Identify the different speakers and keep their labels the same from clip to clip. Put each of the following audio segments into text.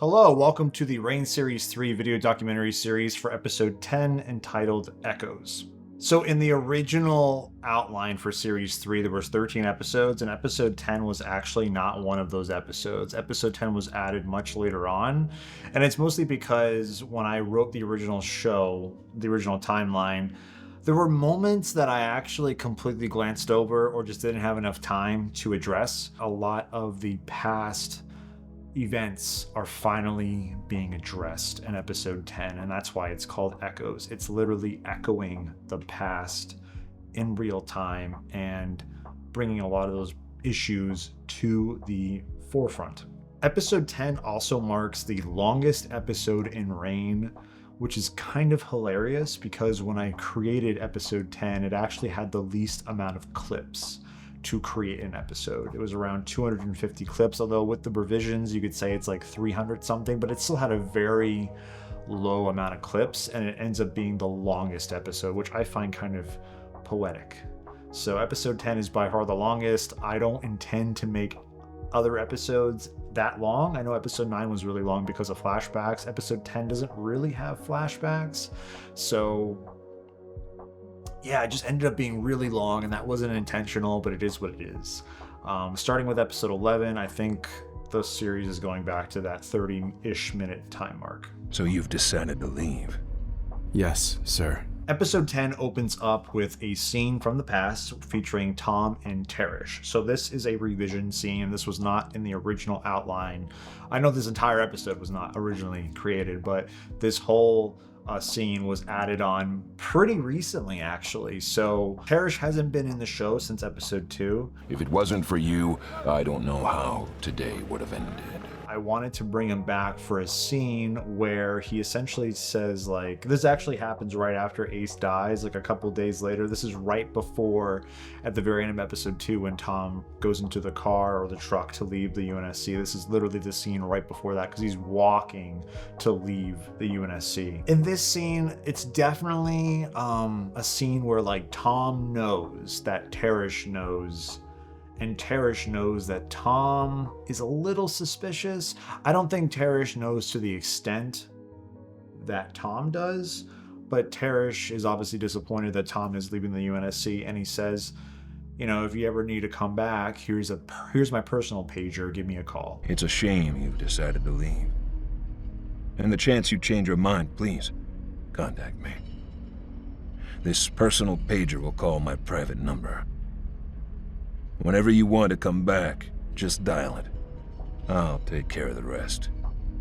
Speaker 1: Hello, welcome to the Reign Series 3 video documentary series for episode 10 entitled Echoes. So in the original outline for series 3, there was 13 episodes, and episode 10 was actually not one of those episodes. Episode 10 was added much later on, and it's mostly because when I wrote the original show, the original timeline, there were moments that I actually completely glanced over or just didn't have enough time to address. A lot of the past events are finally being addressed in episode 10, and that's why it's called Echoes. It's literally echoing the past in real time and bringing a lot of those issues to the forefront. Episode 10 also marks the longest episode in Reign, which is kind of hilarious because when I created episode 10, it actually had the least amount of clips to create an episode. It was around 250 clips, although with the revisions you could say it's like 300 something, but it still had a very low amount of clips, and it ends up being the longest episode, which I find kind of poetic. So episode 10 is by far the longest. I don't intend to make other episodes that long. I know episode 9 was really long because of flashbacks. Episode 10 doesn't really have flashbacks, so yeah, it just ended up being really long, and that wasn't intentional, but it is what it is. Starting with episode 11, I think the series is going back to that 30-ish minute time mark.
Speaker 2: So you've decided to leave?
Speaker 3: Yes, sir.
Speaker 1: Episode 10 opens up with a scene from the past featuring Tom and Terish. So this is a revision scene. This was not in the original outline. I know this entire episode was not originally created, but this whole scene was added on pretty recently, actually. So Terish hasn't been in the show since episode 2.
Speaker 2: If it wasn't for you, I don't know how today would have ended.
Speaker 1: I wanted to bring him back for a scene where he essentially says, like, this actually happens right after Ace dies, like a couple days later. This is right before, at the very end of episode 2, when Tom goes into the car or the truck to leave the UNSC. This is literally the scene right before that, because he's walking to leave the UNSC. In this scene, it's definitely a scene where, like, Tom knows that Terish knows, and Terish knows that Tom is a little suspicious. I don't think Terish knows to the extent that Tom does, but Terish is obviously disappointed that Tom is leaving the UNSC, and he says, you know, if you ever need to come back, here's my personal pager, give me a call.
Speaker 2: It's a shame you've decided to leave. And the chance you change your mind, please, contact me. This personal pager will call my private number. Whenever you want to come back, just dial it. I'll take care of the rest.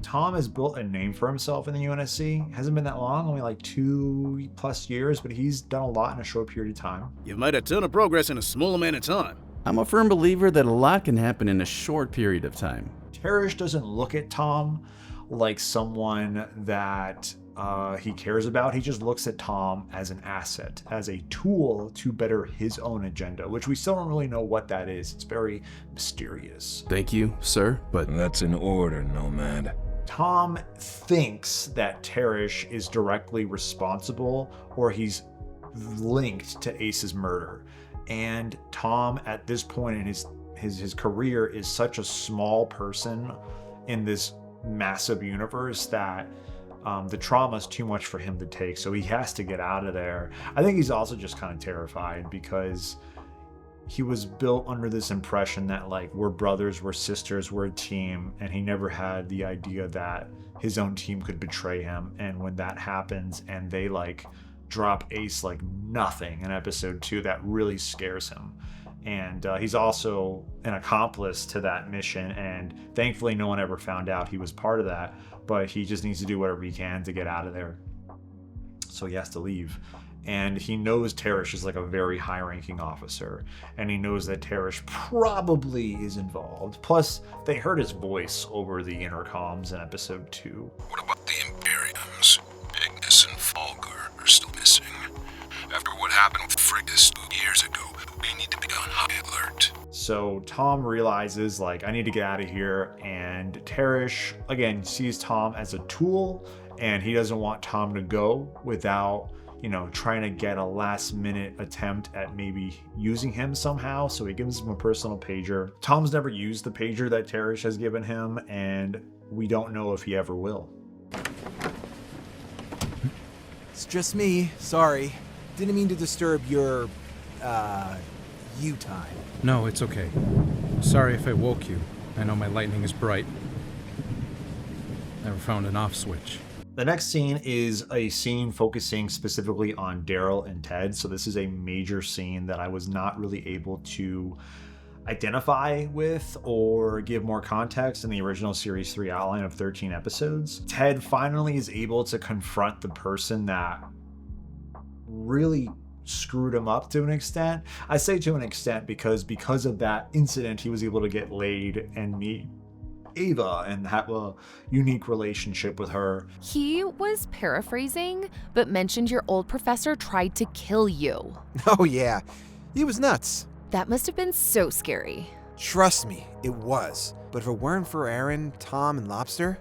Speaker 1: Tom has built a name for himself in the UNSC. Hasn't been that long, only like 2+ years, but he's done a lot in a short period of time.
Speaker 4: You've made a ton of progress in a small amount of time.
Speaker 3: I'm a firm believer that a lot can happen in a short period of time.
Speaker 1: Terish doesn't look at Tom like someone that he cares about. He just looks at Tom as an asset, as a tool to better his own agenda, which we still don't really know what that is. It's very mysterious.
Speaker 3: Thank you, sir, but
Speaker 2: That's in order, Nomad.
Speaker 1: Tom thinks that Terish is directly responsible, or he's linked to Ace's murder. And Tom, at this point in his career, is such a small person in this massive universe that the trauma is too much for him to take, so he has to get out of there. I think he's also just kind of terrified because he was built under this impression that, like, we're brothers, we're sisters, we're a team, and he never had the idea that his own team could betray him. And when that happens and they, like, drop Ace like nothing in episode 2, that really scares him. And he's also an accomplice to that mission, and thankfully no one ever found out he was part of that, but he just needs to do whatever he can to get out of there. So he has to leave. And he knows Terish is like a very high-ranking officer, and he knows that Terish probably is involved. Plus, they heard his voice over the intercoms in episode 2.
Speaker 2: What about the imperiums? Ignis and Fulgur are still missing. After what happened with Friggus 2 years ago, we need to be on high alert.
Speaker 1: So Tom realizes, like, I need to get out of here, and Terish, again, sees Tom as a tool, and he doesn't want Tom to go without, you know, trying to get a last-minute attempt at maybe using him somehow, so he gives him a personal pager. Tom's never used the pager that Terish has given him, and we don't know if he ever will.
Speaker 5: It's just me. Sorry. Didn't mean to disturb your, you time.
Speaker 6: No, it's okay. Sorry if I woke you. I know my lightning is bright. Never found an off switch.
Speaker 1: The next scene is a scene focusing specifically on Daryl and Ted. So this is a major scene that I was not really able to identify with or give more context in the original Series 3 outline of 13 episodes. Ted finally is able to confront the person that really screwed him up to an extent. I say to an extent because of that incident, he was able to get laid and meet Ava and have a unique relationship with her.
Speaker 7: He was paraphrasing, but mentioned your old professor tried to kill you.
Speaker 5: Oh yeah, he was nuts.
Speaker 7: That must have been so scary.
Speaker 5: Trust me, it was. But if it weren't for Aaron, Tom, and Lobster,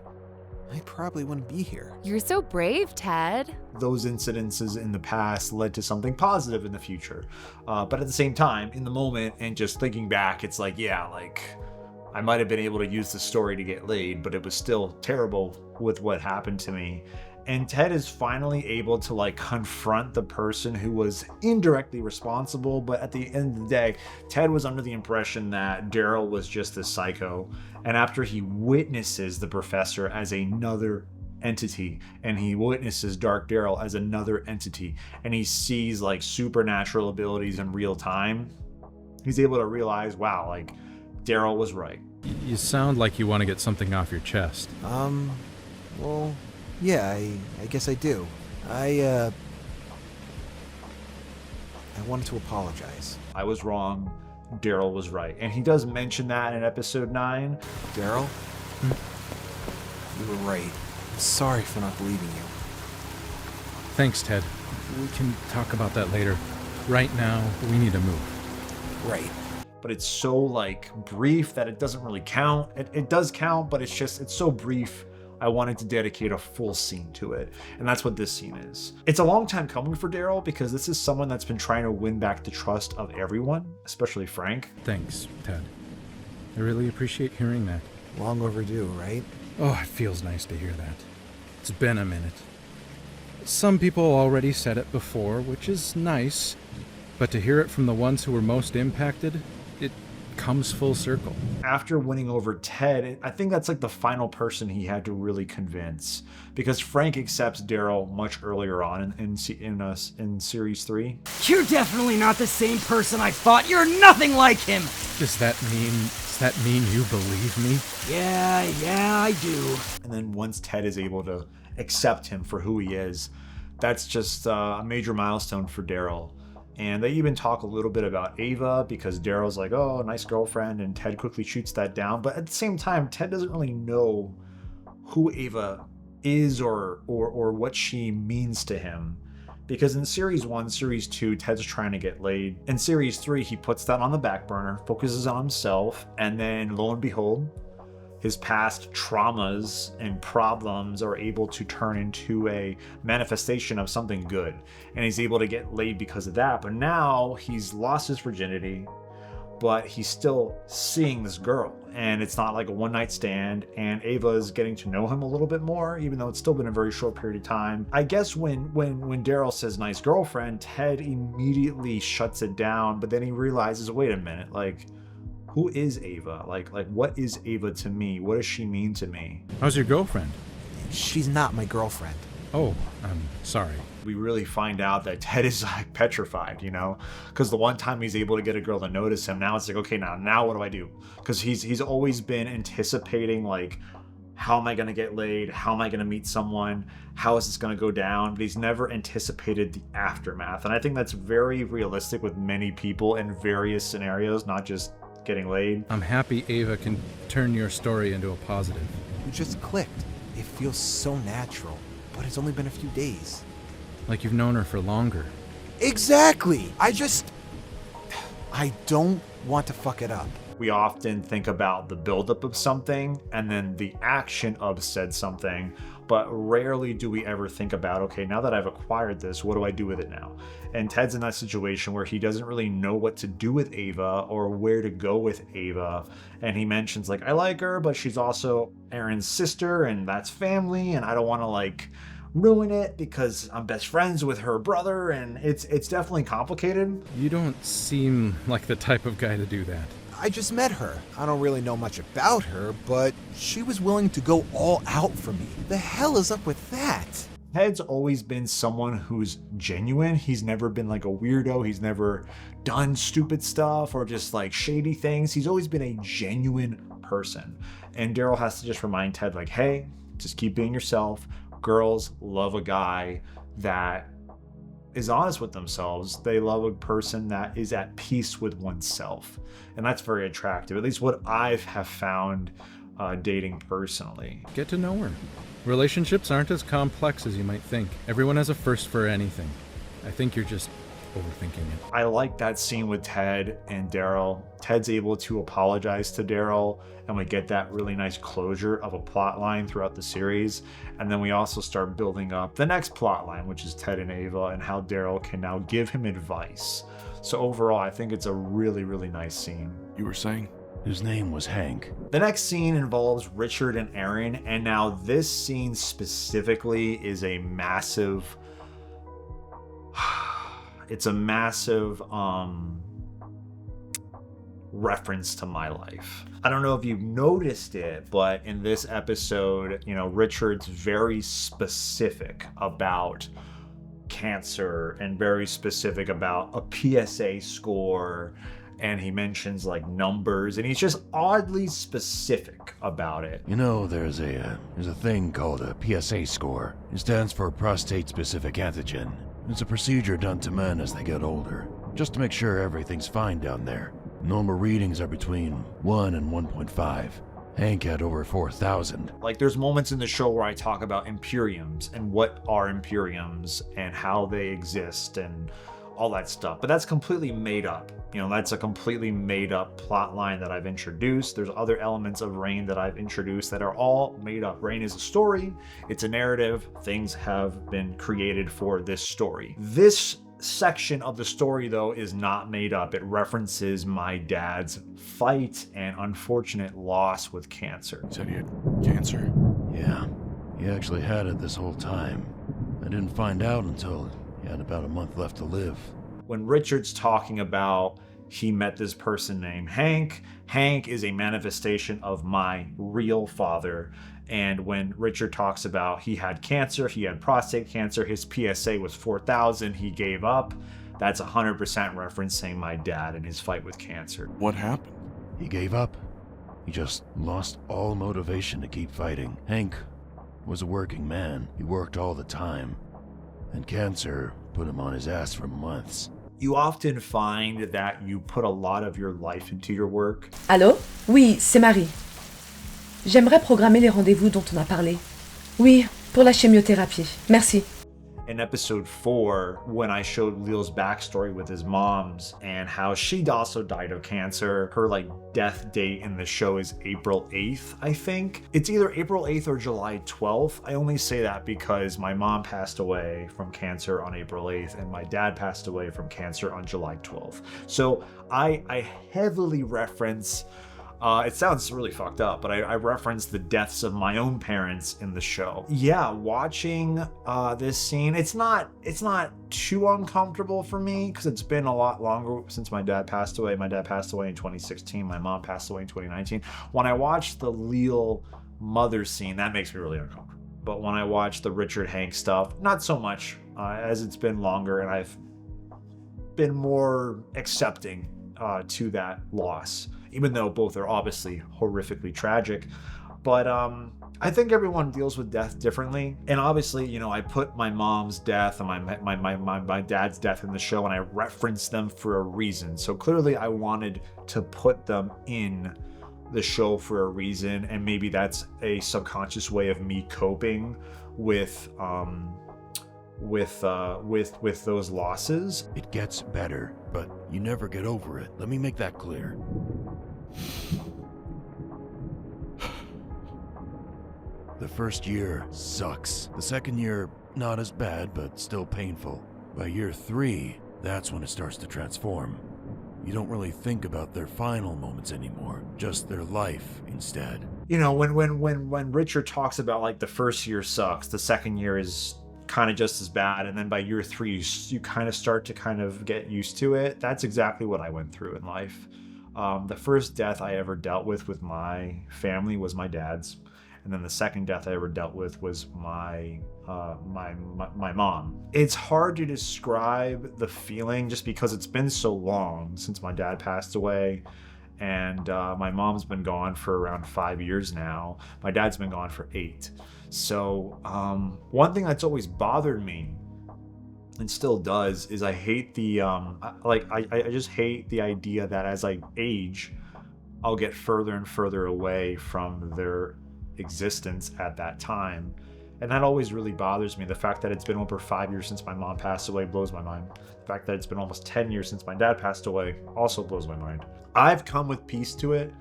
Speaker 5: I probably wouldn't be here.
Speaker 7: You're so brave, Ted.
Speaker 1: Those incidences in the past led to something positive in the future. But at the same time, in the moment and just thinking back, it's like, yeah, like I might have been able to use the story to get laid, but it was still terrible with what happened to me. And Ted is finally able to like confront the person who was indirectly responsible. But at the end of the day, Ted was under the impression that Daryl was just a psycho. And after he witnesses the professor as another entity, and he witnesses Dark Daryl as another entity, and he sees like supernatural abilities in real time, he's able to realize, wow, like Daryl was right.
Speaker 6: You sound like you want to get something off your chest.
Speaker 5: Well, yeah, I guess I do. I wanted to apologize.
Speaker 1: I was wrong. Daryl was right. And he does mention that in episode 9.
Speaker 5: Daryl? You were right. I'm sorry for not believing you.
Speaker 6: Thanks, Ted. We can talk about that later. Right now, we need to move.
Speaker 5: Right.
Speaker 1: But it's so like brief that it doesn't really count. It does count, but it's so brief. I wanted to dedicate a full scene to it. And that's what this scene is. It's a long time coming for Daryl because this is someone that's been trying to win back the trust of everyone, especially Frank.
Speaker 6: Thanks, Ted. I really appreciate hearing that.
Speaker 5: Long overdue, right?
Speaker 6: Oh, it feels nice to hear that. It's been a minute. Some people already said it before, which is nice, but to hear it from the ones who were most impacted, it comes full circle.
Speaker 1: After winning over Ted, I think that's like the final person he had to really convince, because Frank accepts Daryl much earlier on in Series 3.
Speaker 8: You're definitely not the same person I thought. You're nothing like him.
Speaker 6: Does that mean you believe me?
Speaker 8: Yeah, I do.
Speaker 1: And then once Ted is able to accept him for who he is, that's just a major milestone for Daryl. And they even talk a little bit about Ava, because Daryl's like, oh, nice girlfriend, and Ted quickly shoots that down. But at the same time, Ted doesn't really know who Ava is or what she means to him. Because in Series 1, Series 2, Ted's trying to get laid. In Series 3, he puts that on the back burner, focuses on himself, and then lo and behold, his past traumas and problems are able to turn into a manifestation of something good. And he's able to get laid because of that. But now he's lost his virginity, but he's still seeing this girl. And it's not like a one-night stand. And Ava's getting to know him a little bit more, even though it's still been a very short period of time. I guess when Daryl says nice girlfriend, Ted immediately shuts it down. But then he realizes, wait a minute, like, who is Ava? Like what is Ava to me? What does she mean to me?
Speaker 6: How's your girlfriend?
Speaker 5: She's not my girlfriend.
Speaker 6: Oh, I'm sorry.
Speaker 1: We really find out that Ted is like petrified, you know? Because the one time he's able to get a girl to notice him, now it's like, okay, now what do I do? Because he's always been anticipating, like, how am I going to get laid? How am I going to meet someone? How is this going to go down? But he's never anticipated the aftermath. And I think that's very realistic with many people in various scenarios, not just getting laid.
Speaker 6: I'm happy Ava can turn your story into a positive.
Speaker 5: We just clicked. It feels so natural, but it's only been a few days.
Speaker 6: Like you've known her for longer.
Speaker 5: Exactly! I don't want to fuck it up.
Speaker 1: We often think about the buildup of something and then the action of said something, but rarely do we ever think about, okay, now that I've acquired this, what do I do with it now? And Ted's in that situation where he doesn't really know what to do with Ava or where to go with Ava. And he mentions, like, I like her, but she's also Aaron's sister, and that's family, and I don't want to, like, ruin it because I'm best friends with her brother, and it's definitely complicated.
Speaker 6: You don't seem like the type of guy to do that.
Speaker 5: I just met her. I don't really know much about her, but she was willing to go all out for me. The hell is up with that?
Speaker 1: Ted's always been someone who's genuine. He's never been like a weirdo. He's never done stupid stuff or just like shady things. He's always been a genuine person. And Daryl has to just remind Ted, like, hey, just keep being yourself. Girls love a guy that is honest with themselves. They love a person that is at peace with oneself. And that's very attractive, at least what I have found dating personally.
Speaker 6: Get to know her. Relationships aren't as complex as you might think. Everyone has a first for anything. I think you're just overthinking it.
Speaker 1: I like that scene with Ted and Daryl. Ted's able to apologize to Daryl, and we get that really nice closure of a plot line throughout the series. And then we also start building up the next plot line, which is Ted and Ava, and how Daryl can now give him advice. So overall, I think it's a really, really nice scene.
Speaker 2: You were saying? His name was Hank.
Speaker 1: The next scene involves Richard and Aaron, and now this scene specifically is a massive... It's a massive reference to my life. I don't know if you've noticed it, but in this episode, you know, Richard's very specific about cancer and very specific about a PSA score, and he mentions like numbers, and he's just oddly specific about it.
Speaker 9: You know, there's a thing called a PSA score. It stands for prostate specific antigen. It's a procedure done to men as they get older, just to make sure everything's fine down there. Normal readings are between 1 and 1.5. Hank had over 4,000.
Speaker 1: Like, there's moments in the show where I talk about imperiums and what are imperiums and how they exist and all that stuff, but that's completely made up. You know, that's a completely made up plot line that I've introduced. There's other elements of Reign that I've introduced that are all made up. Reign is a story, it's a narrative, things have been created for this story. This section of the story, though, is not made up. It references my dad's fight and unfortunate loss with cancer.
Speaker 2: He said he had cancer?
Speaker 9: Yeah, he actually had it this whole time. I didn't find out until he had about a month left to live.
Speaker 1: When Richard's talking about he met this person named Hank, Hank is a manifestation of my real father. And when Richard talks about he had cancer, he had prostate cancer, his PSA was 4,000, he gave up, that's 100% referencing my dad and his fight with cancer.
Speaker 2: What happened?
Speaker 9: He gave up. He just lost all motivation to keep fighting. Hank was a working man. He worked all the time. And cancer put him on his ass for months.
Speaker 1: You often find that you put a lot of your life into your work.
Speaker 10: Allô? Oui, c'est Marie. J'aimerais programmer les rendez-vous dont on a parlé. Oui, pour la chimiothérapie. Merci.
Speaker 1: In episode 4, when I showed Leal's backstory with his moms and how she also died of cancer, her like death date in the show is April 8th, I think. It's either April 8th or July 12th. I only say that because my mom passed away from cancer on April 8th and my dad passed away from cancer on July 12th. So I heavily reference it sounds really fucked up, but I reference the deaths of my own parents in the show. Yeah, watching this scene, it's not too uncomfortable for me because it's been a lot longer since my dad passed away. My dad passed away in 2016. My mom passed away in 2019. When I watched the Leal mother scene, that makes me really uncomfortable. But when I watch the Richard Hank stuff, not so much, as it's been longer and I've been more accepting to that loss, even though both are obviously horrifically tragic. But I think everyone deals with death differently. And obviously, you know, I put my mom's death and my dad's death in the show, and I referenced them for a reason. So clearly I wanted to put them in the show for a reason, and maybe that's a subconscious way of me coping with those losses.
Speaker 9: It gets better, but you never get over it. Let me make that clear. The first year sucks. The second year, not as bad, but still painful. By year 3, that's when it starts to transform. You don't really think about their final moments anymore, just their life instead.
Speaker 1: You know, when Richard talks about like the first year sucks, the second year is kind of just as bad, and then by year 3 you kind of start to kind of get used to it. That's exactly what I went through in life. The first death I ever dealt with my family was my dad's, and then the second death I ever dealt with was my mom. It's hard to describe the feeling just because it's been so long since my dad passed away, and my mom's been gone for around 5 years now. My dad's been gone for 8. So one thing that's always bothered me, and still does, is I hate the I just hate the idea that as I age, I'll get further and further away from their existence at that time. And that always really bothers me. The fact that it's been over 5 years since my mom passed away blows my mind. The fact that it's been almost 10 years since my dad passed away also blows my mind. I've come with peace to it.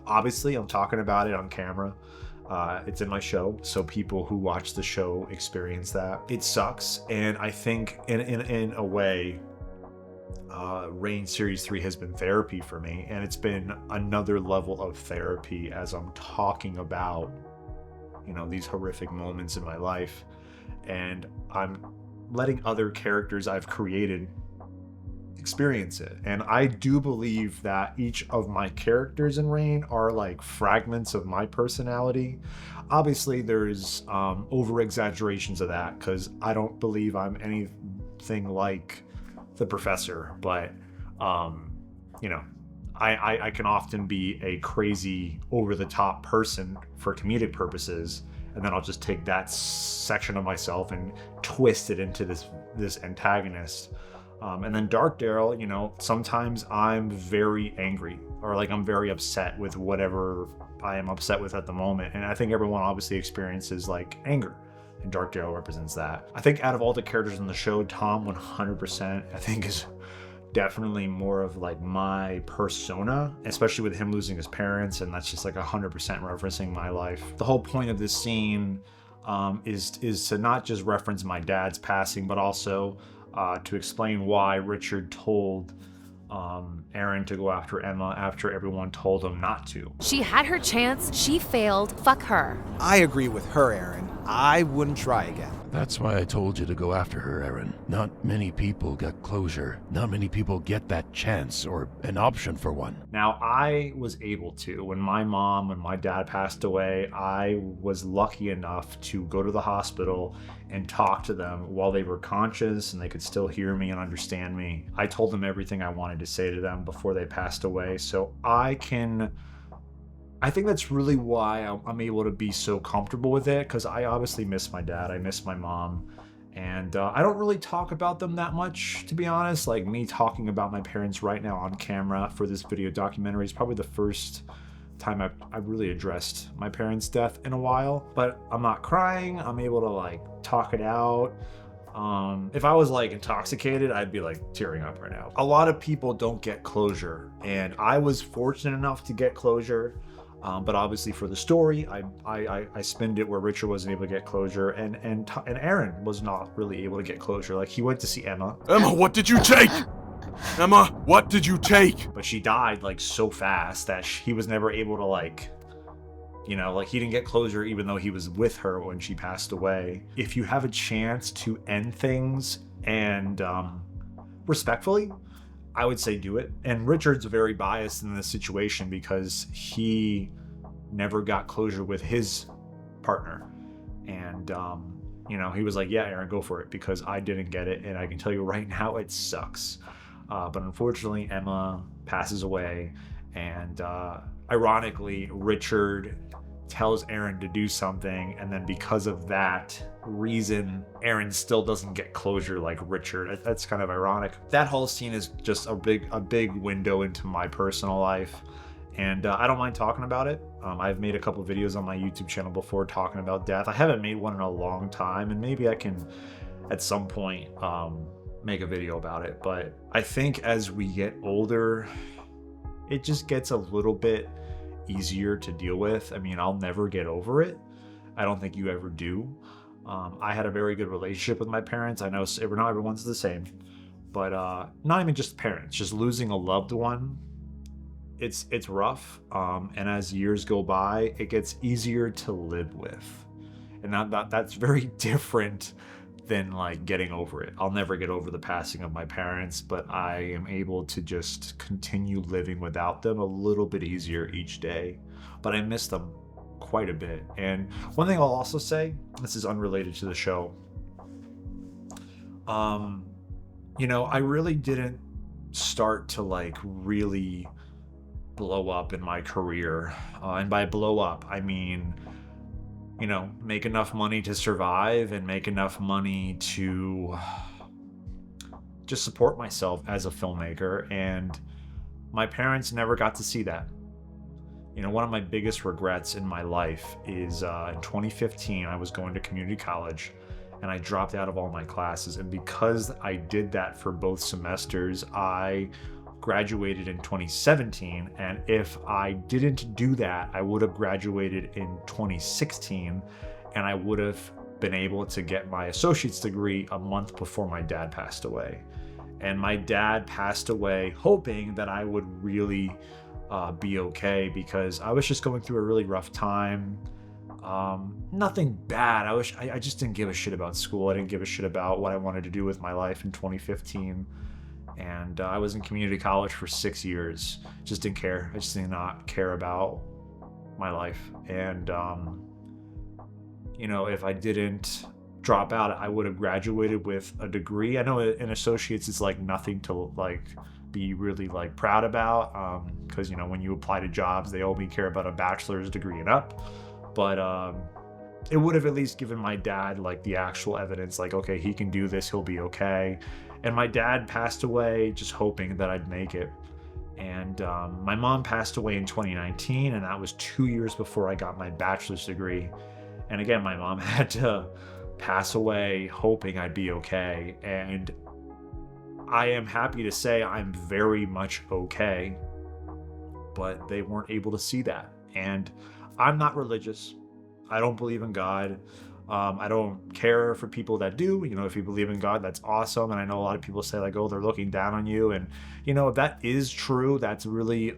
Speaker 1: Obviously, I'm talking about it on camera. It's in my show, so people who watch the show experience that. It sucks, and I think in a way, Reign Series 3 has been therapy for me, and it's been another level of therapy as I'm talking about, you know, these horrific moments in my life, and I'm letting other characters I've created experience it. And I do believe that each of my characters in Reign are like fragments of my personality. Obviously there's over exaggerations of that, because I don't believe I'm anything like the professor, but you know, I can often be a crazy over the top person for comedic purposes, and then I'll just take that section of myself and twist it into this antagonist. And then Dark Daryl, you know, sometimes I'm very angry, or like I'm very upset with whatever I am upset with at the moment. And I think everyone obviously experiences like anger, and Dark Daryl represents that. I think out of all the characters in the show, Tom 100% I think is definitely more of like my persona, especially with him losing his parents, and that's just like 100% referencing my life. The whole point of this scene is to not just reference my dad's passing, but also to explain why Richard told Aaron to go after Emma after everyone told him not to.
Speaker 7: She had her chance, she failed, fuck her.
Speaker 5: I agree with her, Aaron. I wouldn't try again.
Speaker 9: That's why I told you to go after her, Aaron. Not many people get closure. Not many people get that chance or an option for one.
Speaker 1: Now, I was able to. When my dad passed away, I was lucky enough to go to the hospital and talk to them while they were conscious and they could still hear me and understand me. I told them everything I wanted to say to them before they passed away. So I think that's really why I'm able to be so comfortable with it, because I obviously miss my dad, I miss my mom, and I don't really talk about them that much, to be honest. Like, me talking about my parents right now on camera for this video documentary is probably the first time I've really addressed my parents' death in a while. But I'm not crying, I'm able to like talk it out. If I was like intoxicated, I'd be like tearing up right now. A lot of people don't get closure, and I was fortunate enough to get closure. But obviously for the story, I spinned it where Richard wasn't able to get closure, and Aaron was not really able to get closure. Like, he went to see Emma.
Speaker 11: Emma, what did you take? Emma, what did you take?
Speaker 1: But she died like so fast that he was never able to like, you know, like he didn't get closure even though he was with her when she passed away. If you have a chance to end things and respectfully, I would say do it. And Richard's very biased in this situation because he never got closure with his partner. And, you know, he was like, yeah, Aaron, go for it, because I didn't get it. And I can tell you right now, it sucks. But unfortunately, Emma passes away. And ironically, Richard tells Aaron to do something, and then because of that reason, Aaron still doesn't get closure like Richard. That's kind of ironic. That whole scene is just a big window into my personal life, and I don't mind talking about it. I've made a couple videos on my YouTube channel before talking about death. I haven't made one in a long time, and maybe I can at some point make a video about it. But I think as we get older, it just gets a little bit easier to deal with. I mean, I'll never get over it, I don't think you ever do. I had a very good relationship with my parents. I know not everyone's the same, but not even just parents, just losing a loved one. It's rough, and as years go by, it gets easier to live with, and that's very different than like getting over it. I'll never get over the passing of my parents, but I am able to just continue living without them a little bit easier each day. But I miss them quite a bit. And one thing I'll also say, this is unrelated to the show, I really didn't start to like really blow up in my career, and by blow up I mean make enough money to survive and make enough money to just support myself as a filmmaker, and my parents never got to see that. One of my biggest regrets in my life is in 2015, I was going to community college and I dropped out of all my classes. And because I did that for both semesters, I graduated in 2017. And if I didn't do that, I would have graduated in 2016 and I would have been able to get my associate's degree a month before my dad passed away. And my dad passed away hoping that I would really be okay, because I was just going through a really rough time. Nothing bad. I just didn't give a shit about school. I didn't give a shit about what I wanted to do with my life in 2015. And I was in community college for 6 years. Just didn't care. I just did not care about my life. And, if I didn't drop out, I would have graduated with a degree. I know in associates, it's like nothing to like be really like proud about, because when you apply to jobs, they only care about a bachelor's degree and up. But it would have at least given my dad like the actual evidence, like, okay, he can do this, he'll be okay. And my dad passed away just hoping that I'd make it. And my mom passed away in 2019, and that was 2 years before I got my bachelor's degree. And again, my mom had to pass away hoping I'd be okay. And I am happy to say I'm very much okay, but they weren't able to see that. And I'm not religious. I don't believe in God. I don't care for people that do. If you believe in God, that's awesome. And I know a lot of people say like, oh, they're looking down on you. And, if that is true, that's really,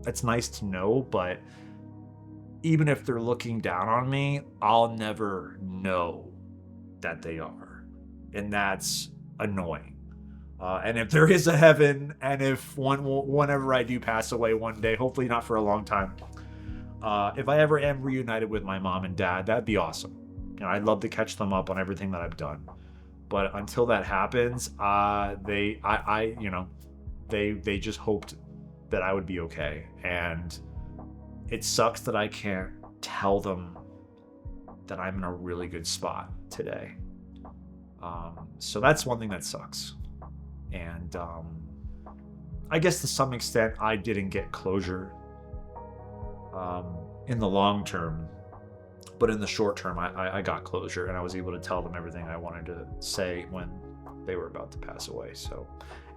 Speaker 1: it's nice to know. But even if they're looking down on me, I'll never know that they are. And that's annoying. And if there is a heaven, and if whenever I do pass away one day, hopefully not for a long time, if I ever am reunited with my mom and dad, that'd be awesome. I'd love to catch them up on everything that I've done. But until that happens, they just hoped that I would be okay. And it sucks that I can't tell them that I'm in a really good spot today. So that's one thing that sucks. And I guess to some extent I didn't get closure in the long term, but in the short term I got closure, and I was able to tell them everything I wanted to say when they were about to pass away. So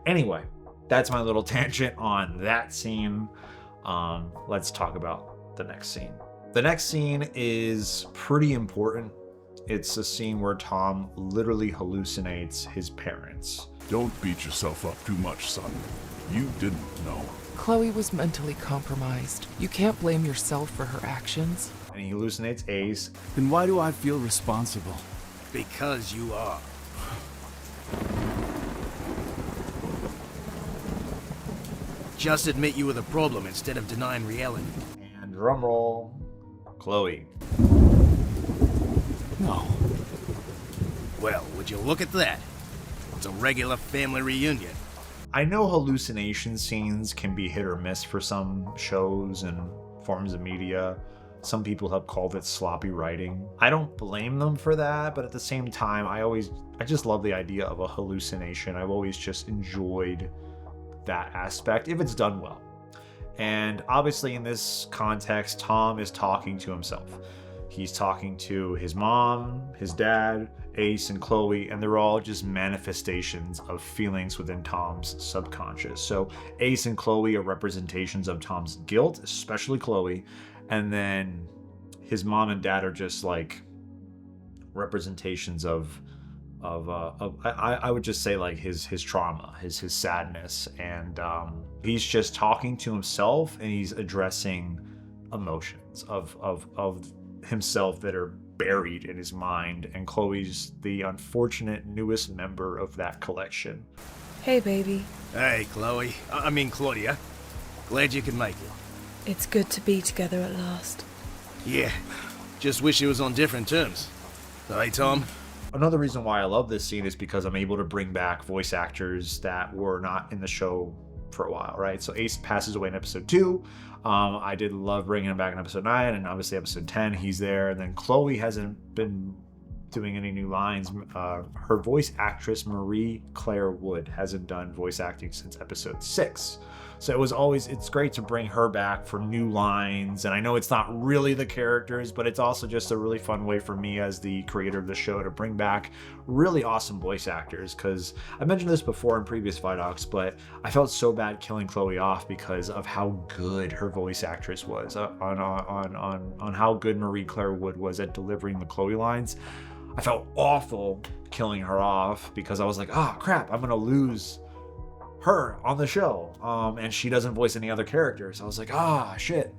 Speaker 1: anyway, that's my little tangent on that scene. Let's talk about the next scene. The next scene is pretty important. It's a scene where Tom literally hallucinates his parents.
Speaker 11: Don't beat yourself up too much, son. You didn't know.
Speaker 12: Chloe was mentally compromised. You can't blame yourself for her actions.
Speaker 1: And he hallucinates Ace.
Speaker 3: Then why do I feel responsible?
Speaker 4: Because you are. Just admit you were the problem instead of denying reality.
Speaker 1: And drumroll, Chloe.
Speaker 3: No.
Speaker 4: Well, would you look at that? It's a regular family reunion.
Speaker 1: I know hallucination scenes can be hit or miss for some shows and forms of media. Some people have called it sloppy writing. I don't blame them for that, but at the same time, I just love the idea of a hallucination. I've always just enjoyed that aspect if it's done well. And obviously in this context, Tom is talking to himself. He's talking to his mom, his dad, Ace, and Chloe, and they're all just manifestations of feelings within Tom's subconscious. So Ace and Chloe are representations of Tom's guilt, especially Chloe, and then his mom and dad are just like representations of I would just say like his trauma, his sadness, and he's just talking to himself, and he's addressing emotions of himself that are buried in his mind, and Chloe's the unfortunate newest member of that collection.
Speaker 10: Hey, baby.
Speaker 4: Hey, Chloe. I mean, Claudia. Glad you could make it.
Speaker 10: It's good to be together at last.
Speaker 4: Yeah. Just wish it was on different terms. Hey, Tom?
Speaker 1: Another reason why I love this scene is because I'm able to bring back voice actors that were not in the show for a while, right? So Ace passes away in episode 2. I did love bringing him back in episode 9, and obviously episode 10, he's there. And then Chloe hasn't been doing any new lines. Her voice actress, Marie Claire Wood, hasn't done voice acting since episode 6. So it's great to bring her back for new lines. And I know it's not really the characters, but it's also just a really fun way for me as the creator of the show to bring back really awesome voice actors. Because I mentioned this before in previous ViDocs, but I felt so bad killing Chloe off because of how good her voice actress was, on how good Marie Claire Wood was at delivering the Chloe lines. I felt awful killing her off because I was like, oh crap, I'm gonna lose her on the show, and she doesn't voice any other characters. I was like, shit.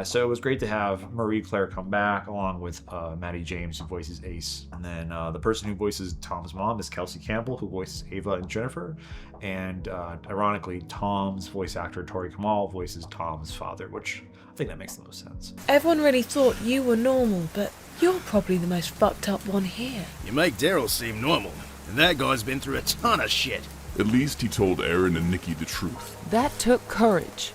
Speaker 1: So it was great to have Marie Claire come back along with Maddie James, who voices Ace. And then the person who voices Tom's mom is Kelsey Campbell, who voices Ava and Jennifer. And ironically, Tom's voice actor, Tori Kamal, voices Tom's father, which I think that makes the most sense.
Speaker 10: Everyone really thought you were normal, but you're probably the most fucked up one here.
Speaker 4: You make Daryl seem normal, and that guy's been through a ton of shit.
Speaker 11: At least he told Aaron and Nikki the truth.
Speaker 12: That took courage.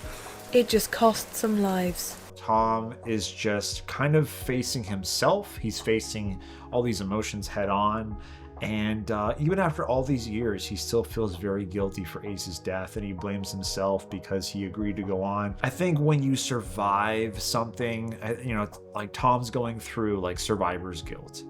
Speaker 10: It just cost some lives.
Speaker 1: Tom is just kind of facing himself. He's facing all these emotions head on. And even after all these years, he still feels very guilty for Ace's death, and he blames himself because he agreed to go on. I think when you survive something, like Tom's going through like survivor's guilt.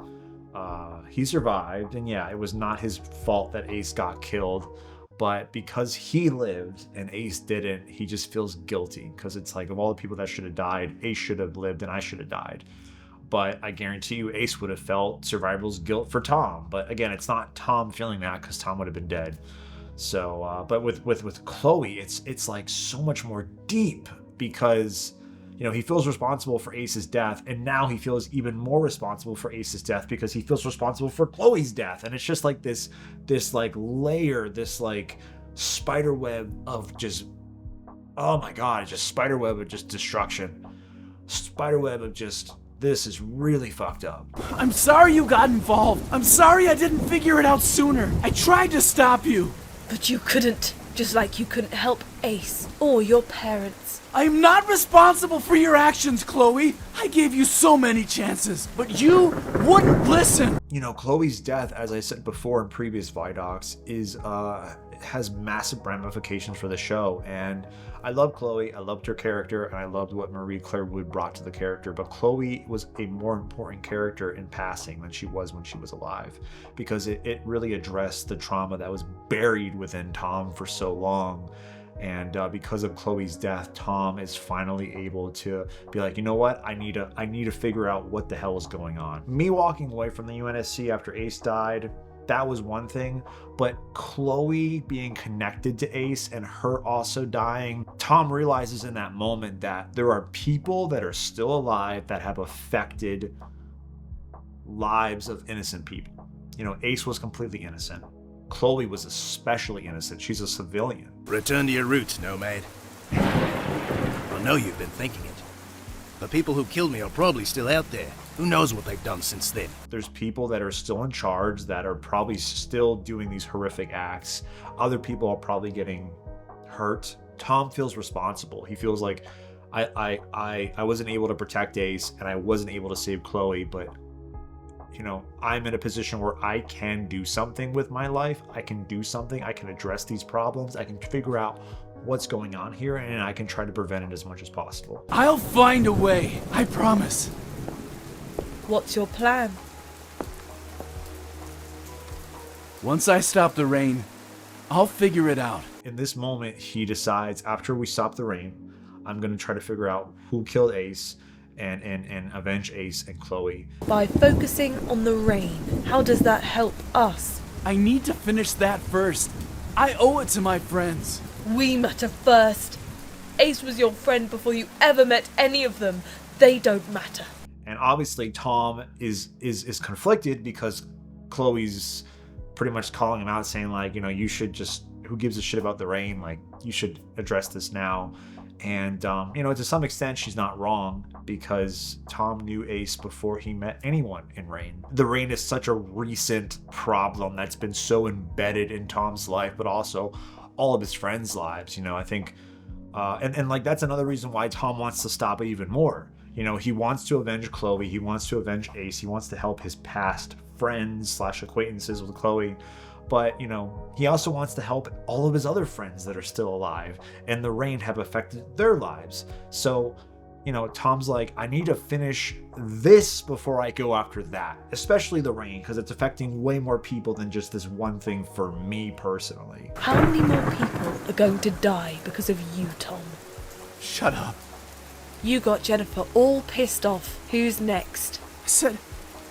Speaker 1: He survived, and yeah, it was not his fault that Ace got killed, but because he lived and Ace didn't, he just feels guilty because it's like, of all the people that should have died, Ace should have lived and I should have died. But I guarantee you Ace would have felt survival's guilt for Tom. But again, it's not Tom feeling that because Tom would have been dead. So, but with Chloe, it's like so much more deep because, he feels responsible for Ace's death, and now he feels even more responsible for Ace's death because he feels responsible for Chloe's death. And it's just like this like layer, this like spider web of just, oh my God, just spider web of just destruction. Spider web of just, this is really fucked up.
Speaker 8: I'm sorry you got involved. I'm sorry I didn't figure it out sooner. I tried to stop you.
Speaker 10: But you couldn't, just like you couldn't help Ace or your parents.
Speaker 8: I am not responsible for your actions, Chloe. I gave you so many chances, but you wouldn't listen.
Speaker 1: Chloe's death, as I said before in previous ViDocs, has massive ramifications for the show. And I love Chloe, I loved her character, and I loved what Marie Claire Wood brought to the character. But Chloe was a more important character in passing than she was when she was alive, because it really addressed the trauma that was buried within Tom for so long. And because of Chloe's death, Tom is finally able to be like, you know what? I need to figure out what the hell is going on. Me walking away from the UNSC after Ace died, that was one thing, but Chloe being connected to Ace and her also dying, Tom realizes in that moment that there are people that are still alive that have affected lives of innocent people. Ace was completely innocent. Chloe was especially innocent. She's a civilian.
Speaker 4: Return to your roots, Nomad. I know you've been thinking it. The people who killed me are probably still out there. Who knows what they've done since then?
Speaker 1: There's people that are still in charge that are probably still doing these horrific acts. Other people are probably getting hurt. Tom feels responsible. He feels like I wasn't able to protect Ace and I wasn't able to save Chloe, but I'm in a position where I can do something with my life. I can do something. I can address these problems. I can figure out what's going on here, and I can try to prevent it as much as possible.
Speaker 8: I'll find a way. I promise.
Speaker 10: What's your plan?
Speaker 8: Once I stop the rain, I'll figure it out.
Speaker 1: In this moment, he decides, after we stop the rain, I'm going to try to figure out who killed Ace, and avenge Ace and Chloe.
Speaker 13: By focusing on the rain, how does that help us?
Speaker 8: I need to finish that first. I owe it to my friends.
Speaker 13: We matter first. Ace was your friend before you ever met any of them. They don't matter.
Speaker 1: And obviously Tom is conflicted because Chloe's pretty much calling him out, saying like, you know, you should just, who gives a shit about the rain? Like, you should address this now. And, you know, to some extent, she's not wrong, because Tom knew Ace before he met anyone in Rain. The rain is such a recent problem that's been so embedded in Tom's life, but also all of his friends' lives. You know, I think, and like, that's another reason why Tom wants to stop it even more. You know, he wants to avenge Chloe. He wants to avenge Ace. He wants to help his past friends / acquaintances with Chloe. But, you know, he also wants to help all of his other friends that are still alive, and the rain have affected their lives. So, you know, Tom's like, I need to finish this before I go after that, especially the rain, because it's affecting way more people than just this one thing for me personally.
Speaker 13: How many more people are going to die because of you, Tom?
Speaker 8: Shut up.
Speaker 13: You got Jennifer all pissed off. Who's next?
Speaker 8: I said,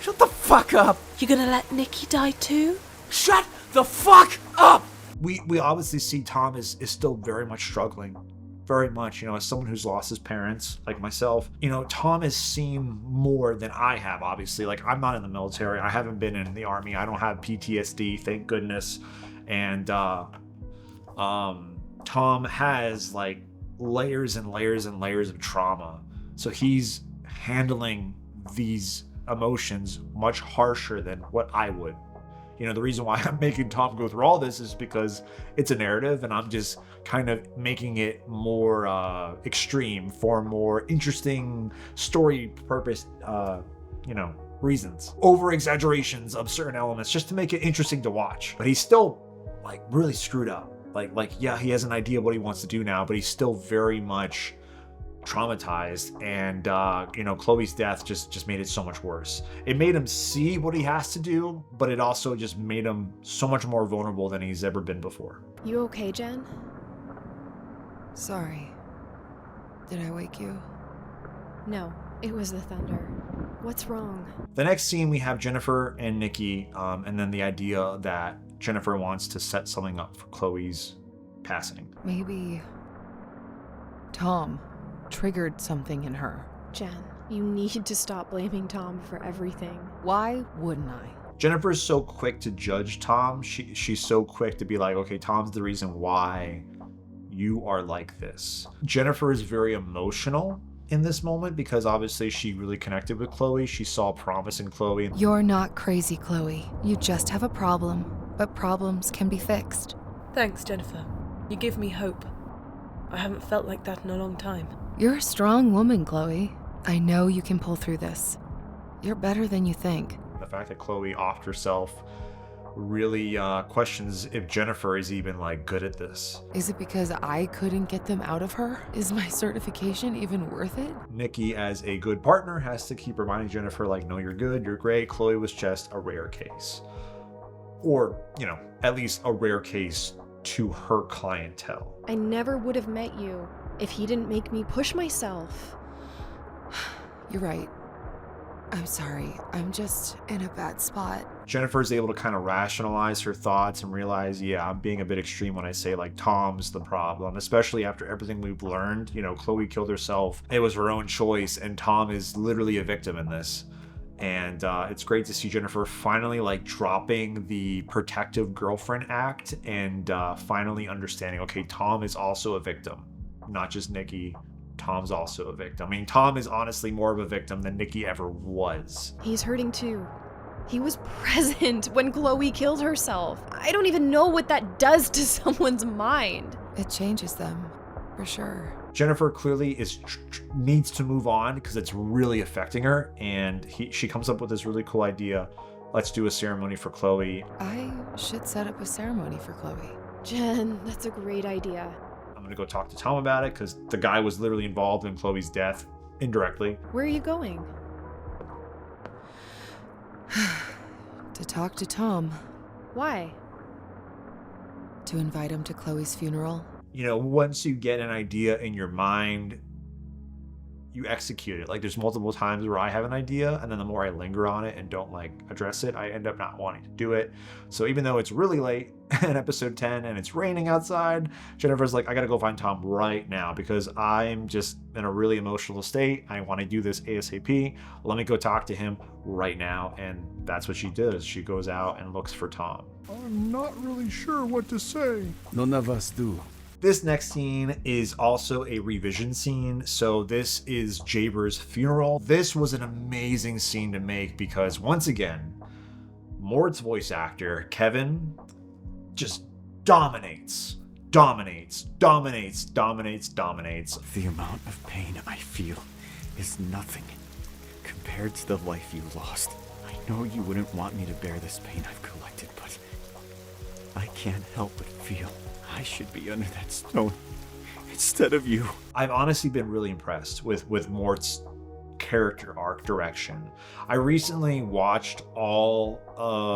Speaker 8: shut the fuck up.
Speaker 13: You gonna let Nikki die too?
Speaker 8: Shut the fuck up!
Speaker 1: We obviously see Tom is still very much struggling. Very much, you know, as someone who's lost his parents, like myself, you know, Tom has seen more than I have, obviously. Like, I'm not in the military. I haven't been in the army. I don't have PTSD, thank goodness. And Tom has, like, layers and layers and layers of trauma. So he's handling these emotions much harsher than what I would. You know, the reason why I'm making Tom go through all this is because it's a narrative, and I'm just kind of making it more extreme for more interesting story purpose, you know, reasons. Over exaggerations of certain elements just to make it interesting to watch. But he's still, like, really screwed up. Like, yeah, he has an idea of what he wants to do now, but he's still very much traumatized, and you know, Chloe's death just made it so much worse. It made him see what he has to do, but it also just made him so much more vulnerable than he's ever been before.
Speaker 14: You okay, Jen?
Speaker 12: Sorry. Did I wake you?
Speaker 14: No, it was the thunder. What's wrong?
Speaker 1: The next scene, we have Jennifer and Nikki, and then the idea that Jennifer wants to set something up for Chloe's passing.
Speaker 12: Maybe Tom triggered something in her.
Speaker 14: Jen, you need to stop blaming Tom for everything.
Speaker 12: Why wouldn't I?
Speaker 1: Jennifer's so quick to judge Tom. She's so quick to be like, okay, Tom's the reason why you are like this. Jennifer is very emotional in this moment because obviously she really connected with Chloe. She saw promise in Chloe.
Speaker 12: You're not crazy, Chloe. You just have a problem, but problems can be fixed.
Speaker 13: Thanks, Jennifer. You give me hope. I haven't felt like that in a long time.
Speaker 12: You're a strong woman, Chloe. I know you can pull through this. You're better than you think.
Speaker 1: The fact that Chloe offed herself really questions if Jennifer is even, like, good at this.
Speaker 12: Is it because I couldn't get them out of her? Is my certification even worth it?
Speaker 1: Nikki, as a good partner, has to keep reminding Jennifer, like, no, you're good, you're great. Chloe was just a rare case. Or, you know, at least a rare case to her clientele.
Speaker 14: I never would have met you if he didn't make me push myself.
Speaker 12: You're right. I'm sorry. I'm just in a bad spot.
Speaker 1: Jennifer's able to kind of rationalize her thoughts and realize, yeah, I'm being a bit extreme when I say, like, Tom's the problem, especially after everything we've learned. You know, Chloe killed herself. It was her own choice, and Tom is literally a victim in this. And it's great to see Jennifer finally, like, dropping the protective girlfriend act and finally understanding, okay, Tom is also a victim, not just Nikki. Tom's also a victim. I mean, Tom is honestly more of a victim than Nikki ever was.
Speaker 14: He's hurting too. He was present when Chloe killed herself. I don't even know what that does to someone's mind.
Speaker 12: It changes them, for sure.
Speaker 1: Jennifer clearly needs to move on because it's really affecting her, and she comes up with this really cool idea. Let's do a ceremony for Chloe.
Speaker 12: I should set up a ceremony for Chloe.
Speaker 14: Jen, that's a great idea.
Speaker 1: I'm gonna go talk to Tom about it because the guy was literally involved in Chloe's death indirectly.
Speaker 14: Where are you going?
Speaker 12: To talk to Tom.
Speaker 14: Why?
Speaker 12: To invite him to Chloe's funeral.
Speaker 1: You know, once you get an idea in your mind, you execute it. Like there's multiple times where I have an idea, and then the more I linger on it and don't like address it, I end up not wanting to do it. So even though it's really late in episode 10 and it's raining outside, Jennifer's like, I gotta go find Tom right now because I'm just in a really emotional state. I want to do this ASAP. Let me go talk to him right now. And that's what she does. She goes out and looks for Tom.
Speaker 11: I'm not really sure what to say.
Speaker 8: None of us do.
Speaker 1: This next scene is also a revision scene. So this is Jver's funeral. This was an amazing scene to make because once again, Mort's voice actor, Kevin, just dominates. The
Speaker 15: amount of pain I feel is nothing compared to the life you lost. I know you wouldn't want me to bear this pain I've collected, but I can't help but feel I should be under that stone instead of you.
Speaker 1: I've honestly been really impressed with Mort's character arc direction. I recently watched all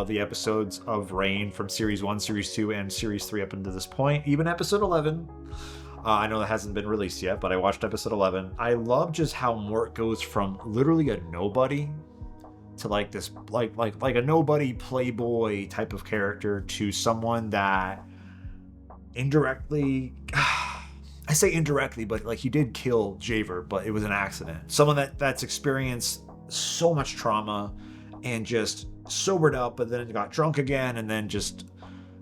Speaker 1: the episodes of Reign from Series 1, Series 2, and Series 3 up until this point, even episode 11. I know that hasn't been released yet, but I watched episode 11. I love just how Mort goes from literally a nobody to like this, like a nobody playboy type of character to someone that indirectly, I say indirectly, but like he did kill Jver, but it was an accident. Someone that's experienced so much trauma and just sobered up, but then got drunk again, and then just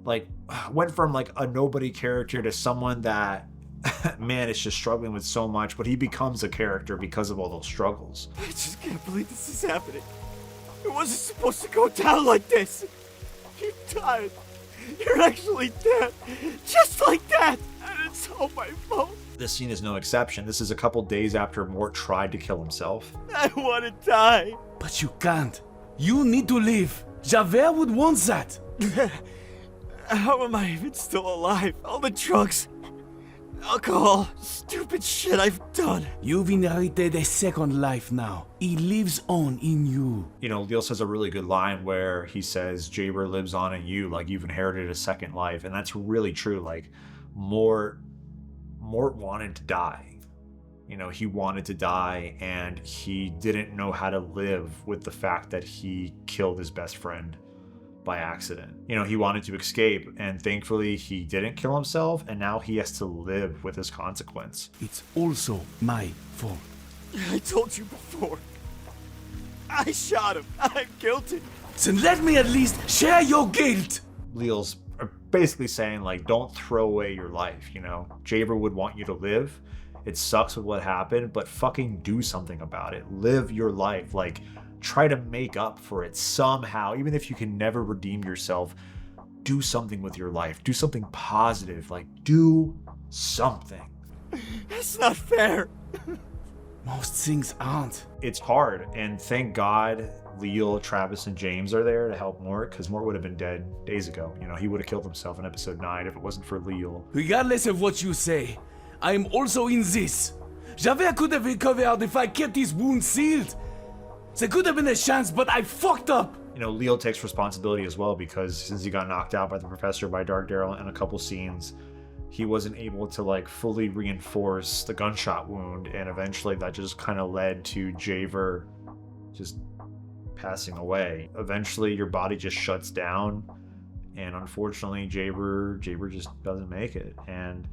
Speaker 1: like went from like a nobody character to someone that man is just struggling with so much, but he becomes a character because of all those struggles.
Speaker 15: I just can't believe this is happening. It wasn't supposed to go down like this. You died. You're actually dead. Just like that. And it's all my fault.
Speaker 1: This scene is no exception. This is a couple days after Mort tried to kill himself.
Speaker 15: I want to die.
Speaker 8: But you can't. You need to live. Jver would want that.
Speaker 15: How am I even still alive? All the drugs, alcohol, stupid shit I've done.
Speaker 8: You've inherited a second life now. It lives on in you.
Speaker 1: You know, Leal says a really good line where he says, Jver lives on in you, like you've inherited a second life. And that's really true. Like, Mort wanted to die. You know, he wanted to die, and he didn't know how to live with the fact that he killed his best friend by accident. You know, he wanted to escape, and thankfully he didn't kill himself, and now he has to live with his consequence.
Speaker 8: It's also my fault.
Speaker 15: I told you before. I shot him. I'm guilty.
Speaker 8: Then let me at least share your guilt.
Speaker 1: Leal's basically saying, like, don't throw away your life, you know? Jver would want you to live. It sucks with what happened, but fucking do something about it. Live your life. Like, try to make up for it somehow. Even if you can never redeem yourself, do something with your life. Do something positive. Like, do something.
Speaker 15: That's not fair.
Speaker 8: Most things aren't.
Speaker 1: It's hard, and thank God Leal, Travis, and James are there to help Mort, because Mort would have been dead days ago. You know, he would have killed himself in episode 9 if it wasn't for Leal.
Speaker 8: Regardless of what you say, I am also in this. Jver could have recovered if I kept his wound sealed. There could have been a chance, but I fucked up.
Speaker 1: You know, Leal takes responsibility as well, because since he got knocked out by the professor, by Dark Daryl, in a couple scenes, he wasn't able to like fully reinforce the gunshot wound, and eventually that just kind of led to Jver just passing away. Eventually your body just shuts down, and unfortunately Jver just doesn't make it. And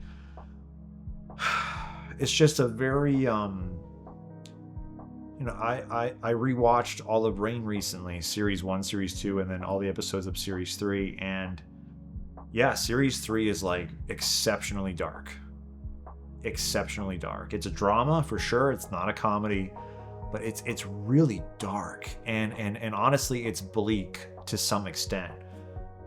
Speaker 1: it's just a very you know, I rewatched all of Reign recently, Series 1, Series 2, and then all the episodes of Series 3, and yeah, Series 3 is like exceptionally dark. Exceptionally dark. It's a drama for sure, it's not a comedy, but it's really dark, and honestly it's bleak to some extent.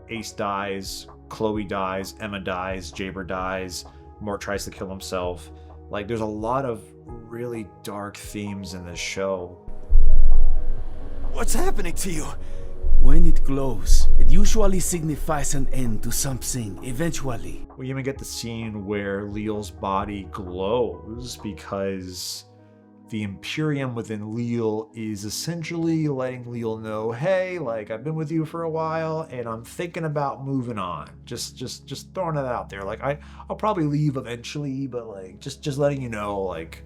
Speaker 1: Ace dies, Chloe dies, Emma dies, Jver dies, Mort tries to kill himself. Like, there's a lot of really dark themes in this show.
Speaker 15: What's happening to you?
Speaker 8: When it glows, it usually signifies an end to something, eventually.
Speaker 1: We even get the scene where Leal's body glows because the Imperium within Leal is essentially letting Leal know, hey, like, I've been with you for a while and I'm thinking about moving on. Just throwing it out there. Like, I'll probably leave eventually, but like just letting you know, like,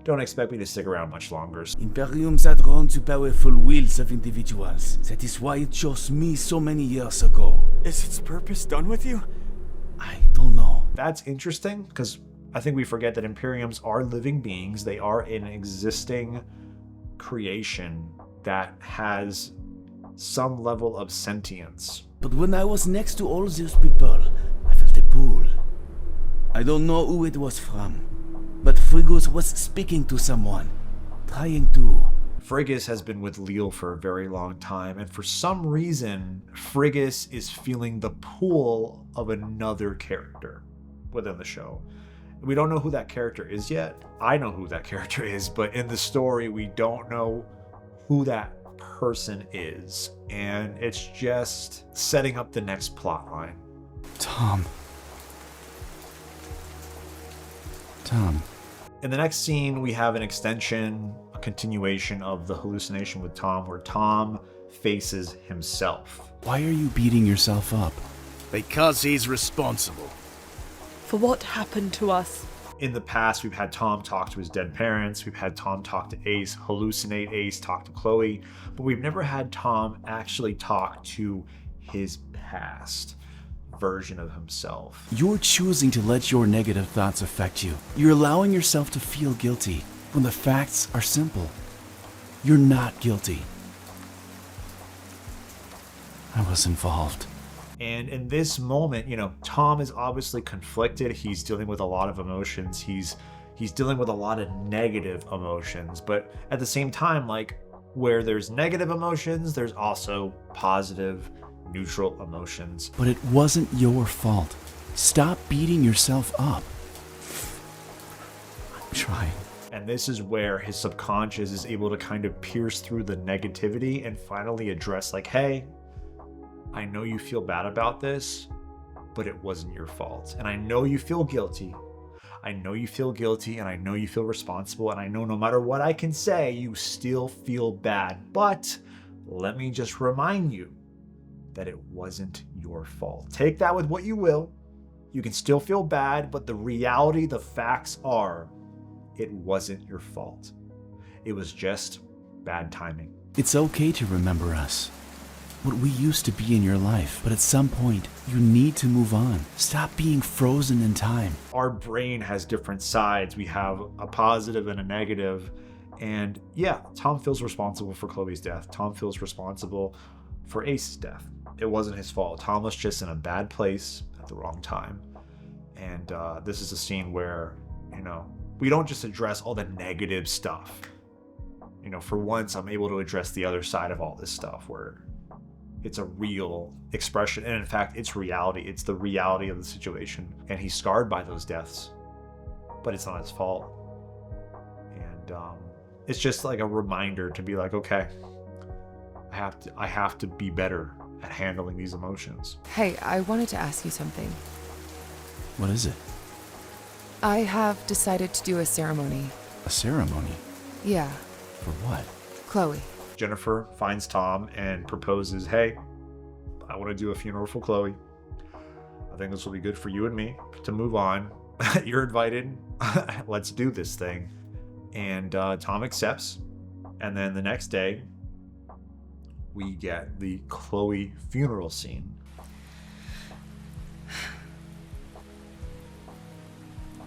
Speaker 1: don't expect me to stick around much longer.
Speaker 8: Imperiums are drawn to powerful wills of individuals. That is why it chose me so many years ago.
Speaker 15: Is its purpose done with you?
Speaker 8: I don't know.
Speaker 1: That's interesting, because I think we forget that Imperiums are living beings. They are an existing creation that has some level of sentience.
Speaker 8: But when I was next to all those people, I felt a pull. I don't know who it was from, but Frigus was speaking to someone, trying to...
Speaker 1: Frigus has been with Leal for a very long time, and for some reason, Frigus is feeling the pull of another character within the show. We don't know who that character is yet. I know who that character is, but in the story, we don't know who that person is, and it's just setting up the next plot line.
Speaker 3: Tom.
Speaker 1: In the next scene, we have an extension, a continuation of the hallucination with Tom, where Tom faces himself.
Speaker 3: Why are you beating yourself up?
Speaker 4: Because he's responsible.
Speaker 13: For what happened to us?
Speaker 1: In the past, we've had Tom talk to his dead parents, we've had Tom talk to Ace, hallucinate Ace, talk to Chloe, but we've never had Tom actually talk to his past version of himself.
Speaker 3: You're choosing to let your negative thoughts affect you. You're allowing yourself to feel guilty when the facts are simple. You're not guilty. I was involved.
Speaker 1: And in this moment, you know, Tom is obviously conflicted. He's dealing with a lot of emotions. He's dealing with a lot of negative emotions. But at the same time, like, where there's negative emotions, there's also positive, neutral emotions.
Speaker 3: But it wasn't your fault. Stop beating yourself up. I'm trying.
Speaker 1: And this is where his subconscious is able to kind of pierce through the negativity and finally address, like, hey, I know you feel bad about this, but it wasn't your fault. And I know you feel guilty. I know you feel guilty, and I know you feel responsible, and I know no matter what I can say, you still feel bad. But let me just remind you that it wasn't your fault. Take that with what you will. You can still feel bad, but the reality, the facts are, it wasn't your fault. It was just bad timing.
Speaker 3: It's okay to remember us. What we used to be in your life, but at some point, you need to move on. Stop being frozen in time.
Speaker 1: Our brain has different sides. We have a positive and a negative. And yeah, Tom feels responsible for Chloe's death. Tom feels responsible for Ace's death. It wasn't his fault. Tom was just in a bad place at the wrong time. And this is a scene where, you know, we don't just address all the negative stuff. You know, for once, I'm able to address the other side of all this stuff where it's a real expression, and in fact, it's reality. It's the reality of the situation, and he's scarred by those deaths, but it's not his fault. And it's just like a reminder to be like, okay, I have to be better at handling these emotions.
Speaker 12: Hey, I wanted to ask you something.
Speaker 3: What is it?
Speaker 12: I have decided to do a ceremony.
Speaker 3: A ceremony?
Speaker 12: Yeah.
Speaker 3: For what?
Speaker 12: Chloe.
Speaker 1: Jennifer finds Tom and proposes, hey, I want to do a funeral for Chloe. I think this will be good for you and me to move on. You're invited. Let's do this thing. And Tom accepts. And then the next day, we get the Chloe funeral scene.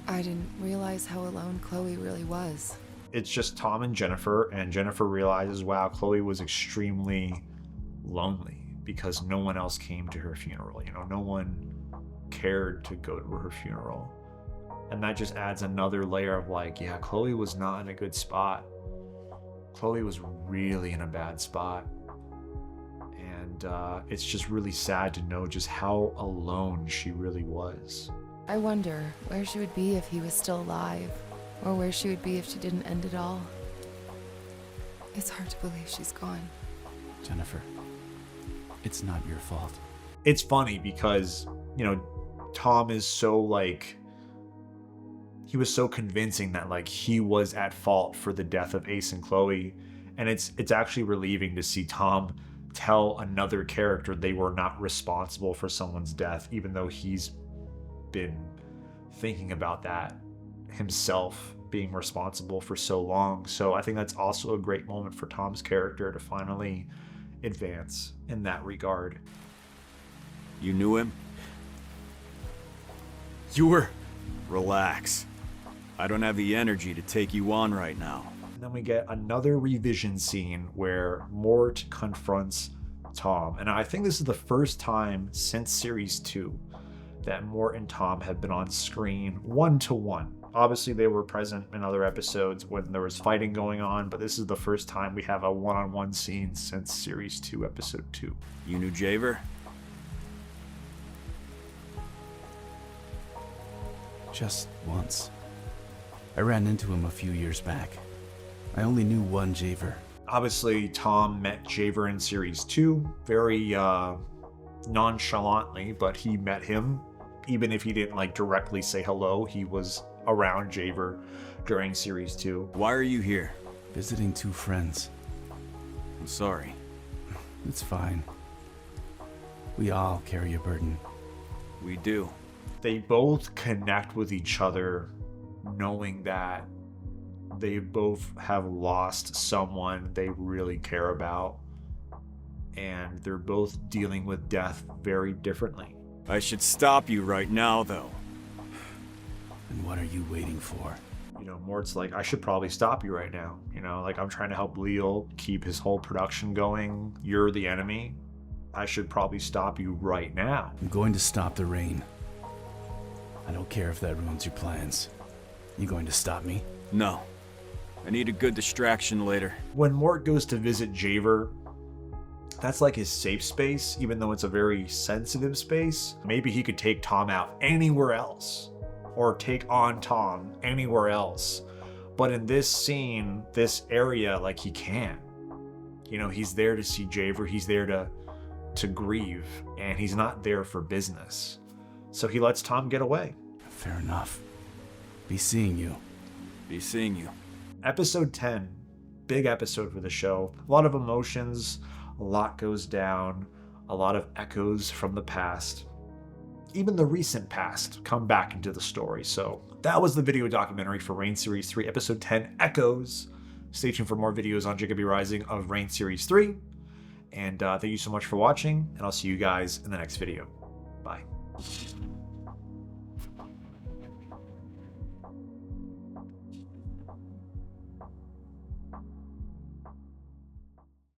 Speaker 12: I didn't realize how alone Chloe really was.
Speaker 1: It's just Tom and Jennifer realizes, wow, Chloe was extremely lonely because no one else came to her funeral. You know, no one cared to go to her funeral. And that just adds another layer of like, yeah, Chloe was not in a good spot. Chloe was really in a bad spot. And it's just really sad to know just how alone she really was.
Speaker 12: I wonder where she would be if he was still alive. Or where she would be if she didn't end it all. It's hard to believe she's gone.
Speaker 3: Jennifer, it's not your fault.
Speaker 1: It's funny because, you know, Tom is so like, he was so convincing that like he was at fault for the death of Ace and Chloe. And it's actually relieving to see Tom tell another character they were not responsible for someone's death, even though he's been thinking about that himself being responsible for so long. So I think that's also a great moment for Tom's character to finally advance in that regard.
Speaker 15: You knew him? You were... Relax. I don't have the energy to take you on right now.
Speaker 1: And then we get another revision scene where Mort confronts Tom. And I think this is the first time since Series 2 that Mort and Tom have been on screen one-to-one. Obviously, they were present in other episodes when there was fighting going on, but this is the first time we have a one-on-one scene since Series 2, Episode 2.
Speaker 15: You knew Jver?
Speaker 3: Just once. I ran into him a few years back. I only knew one Jver.
Speaker 1: Obviously, Tom met Jver in Series 2 very nonchalantly, but he met him. Even if he didn't like directly say hello, he was around Jver during Series 2.
Speaker 15: Why are you here?
Speaker 3: Visiting two friends.
Speaker 15: I'm sorry.
Speaker 3: It's fine. We all carry a burden.
Speaker 15: We do.
Speaker 1: They both connect with each other knowing that they both have lost someone they really care about, and they're both dealing with death very differently.
Speaker 15: I should stop you right now, though.
Speaker 3: And what are you waiting for?
Speaker 1: You know, Mort's like, I should probably stop you right now. You know, like, I'm trying to help Leal keep his whole production going. You're the enemy. I should probably stop you right now.
Speaker 3: I'm going to stop the rain. I don't care if that ruins your plans. You going to stop me?
Speaker 15: No. I need a good distraction later.
Speaker 1: When Mort goes to visit Jver, that's like his safe space, even though it's a very sensitive space. Maybe he could take Tom out anywhere else, or take on Tom anywhere else. But in this scene, this area, like, he can't. You know, he's there to see Jver, he's there to grieve, and he's not there for business. So he lets Tom get away.
Speaker 3: Fair enough. Be seeing you.
Speaker 15: Be seeing you.
Speaker 1: Episode 10, big episode for the show. A lot of emotions, a lot goes down, a lot of echoes from the past. Even the recent past come back into the story. So that was the video documentary for Reign Series 3, Episode 10, Echoes. Stay tuned for more videos on Jacoby Rising of Reign Series 3. And thank you so much for watching, and I'll see you guys in the next video. Bye.